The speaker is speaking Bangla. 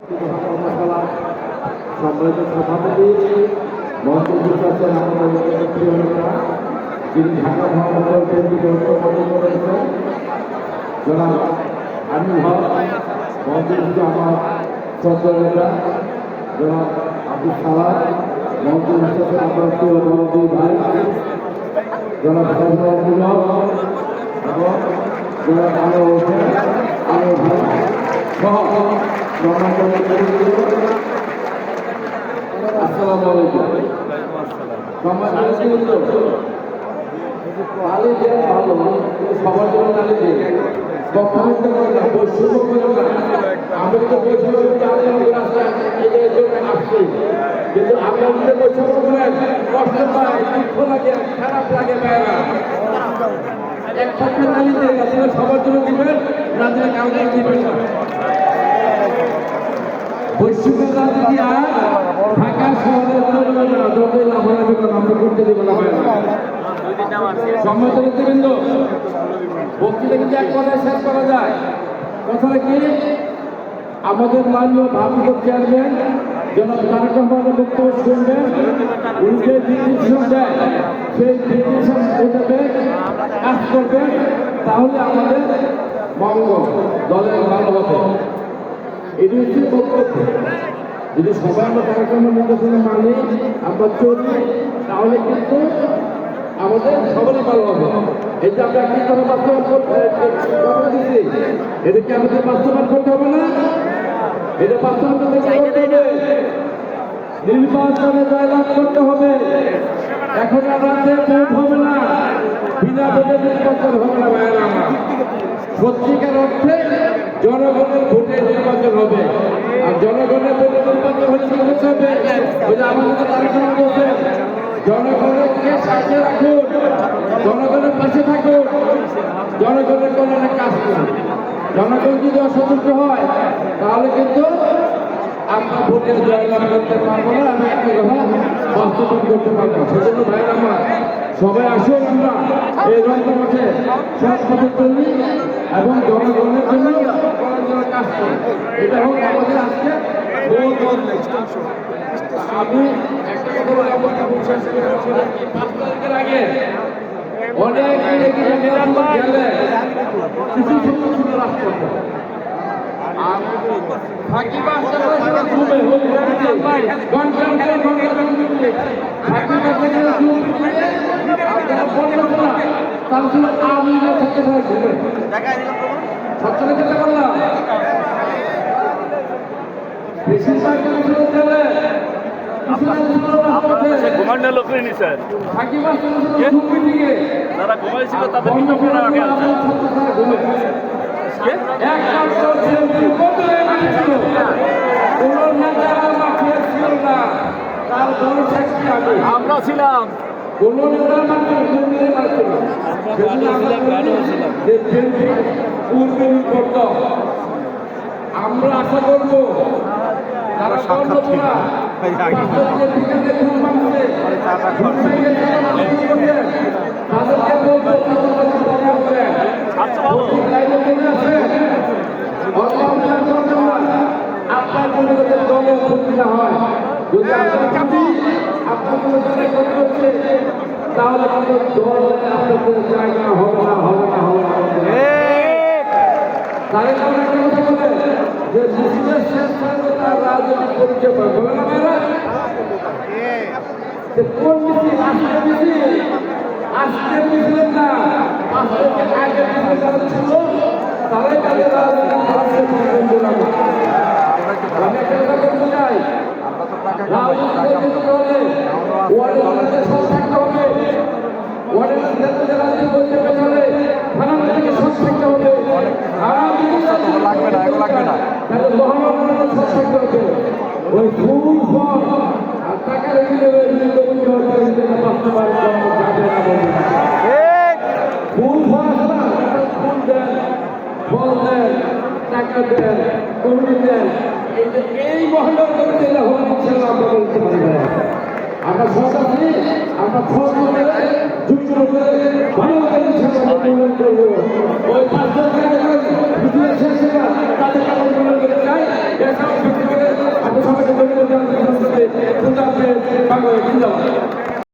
সম্মানিত সভাপতি মন্ত্রী আছেন আমাদের প্রিয় নেতা, যিনি ঢাকা মহানগর কেন্দ্রিক অন্যতম রয়েছেন জনাব আমির হক, মন্ত্রী আমার শ্রদ্ধা নেতা জনাব আব্দুল সালাম, মন্ত্রী আছেন আমার প্রিয় মন্ত্রী ভাই জনাব সরকার এবং জনাব আলো হোসেন আলো ভাই সহ আসসালামু আলাইকুম। তালি দেন ভালো, সবার জন্য তালি দেন, বক্তব্য করেন না, বৈষম্য করেন না। আমি তো বৈষম্য আসছি, কিন্তু আপনার যদি বৈষম্য করেন কষ্ট পায়, দুঃখ লাগে, খারাপ লাগে পায়না। এক পক্ষে তালি দেন, আসলে সবার জন্য দিবেন, না দিলে কাউকে দিবেন না। বৈশ্বিক রাজনীতি আর ঢাকা শহরের চলবে না, যতই লাফালাফি করেন আমরা করতে দেবো না। সম্মানিত নেতৃবৃন্দ, বক্তৃতা কিন্তু এক কথায় শেষ করা যায়। কথাটা কি, আমাদের মাননীয় ভারতীয় চেয়ারম্যান জনাব তারেক রহমানের বক্তব্য শুনবেন, উনি যে ডিসিশন দেয় সেই ডিসিশন মোতাবেক কাজ করবেন, তাহলে আমাদের মঙ্গল, দলের ভালো হবে। এটি হচ্ছে বক্তব্য। যদি সবাই আমরা কার্যক্রম নির্বাচনে মানি, আমরা চলি, তাহলে কিন্তু আমাদের সবারই ভালো হবে। এই যে আমরা একটি কথা বাস্তবায়ন দিচ্ছি, এদেরকে আমাদের বাস্তবায়ন করতে হবে না? এটা বাস্তবায়ন করতে হবে, নির্বাচনে জয়লাভ করতে হবে। এখন আর রাতে ভোট হবে না, বিনা ভোটে নির্বাচন হবে না। ভাইয়েরা আমার, সত্যিকার অর্থে জনগণের ভোটে নির্বাচন হবে। আর জনগণের ভোটে নির্বাচন হলে কি করতে হবে? ওই যে আমাদের তারা বলছেন, জনগণকে সাথে রাখুন, জনগণের পাশে থাকুন, জনগণের কল্যাণে কাজ করুন। জনগণ যদি অসন্তুষ্ট হয় তাহলে কিন্তু আমরা ভোটে জয়লাভ করতে পারবো না, আমি একটা কথা বাস্তবায়ন করতে পারবো। সেজন্য ভাইয়ের আমার সবাই আসুন, আমরা এই রঙ্গমাঠে সৎ পথে চলি এবং জনগণের জন্য কাজ করি। এটা হোক আমাদের আজকে। আমি একটা কথা বললাম, 5 তারিখের আগে অনেক গেলে কিছু ছোট রাস্তা ফাঁকি ঘুমানো লোক নেই স্যার, তারা ঘুমাইছিল তাদের আমরা ছিলাম আমরা আশা করবো তারা আপনার কোনো দলে ক্ষতি না হয়, যদি আপনার কোনো দলে ক্ষতি হচ্ছে তাহলে আমাদের দলে আপনাদের জায়গা হবে না, হবে না, হবে না। তাদের কোনো একটা কথা বলে যে মিছিলের শেষ তার রাজনৈতিক পরিচয় পাবে না। কোন মিছিল? আজকের মিছিল, আজকের মিছিলের না, 5 তারিখের আগের মিছিল যারা ছিল তারাই তাদের রাজনৈতিক পরিচয় পাবে। আমি একটা কথা বলতে চাই, রাজনীতি হলে ওয়ার্ডের সব থাকতে হবে, ওয়ার্ডের নেতাদের রাজনীতি করতে পেছনে থানার থেকে সব থাকতে হবে, লাগবে না তাহলে মহানগরের সব থাকতে হবে। ওই ফুল ফল আর টাকা রেখে দেবে বাস্তবায়ন যাবে না, বলবে ফুল ফল না, ফুল দেন, ফল দেন, টাকা দেন, কমিটি দেন, এই মহলের কমিটি আমরা বলতে পারি না। আমরা সব আছি, আমরা ফল করে যুক্ত করে ভালো করবো। ওই 5 জন তাদের চাই ভাগ হয়ে জিন্দাবাদ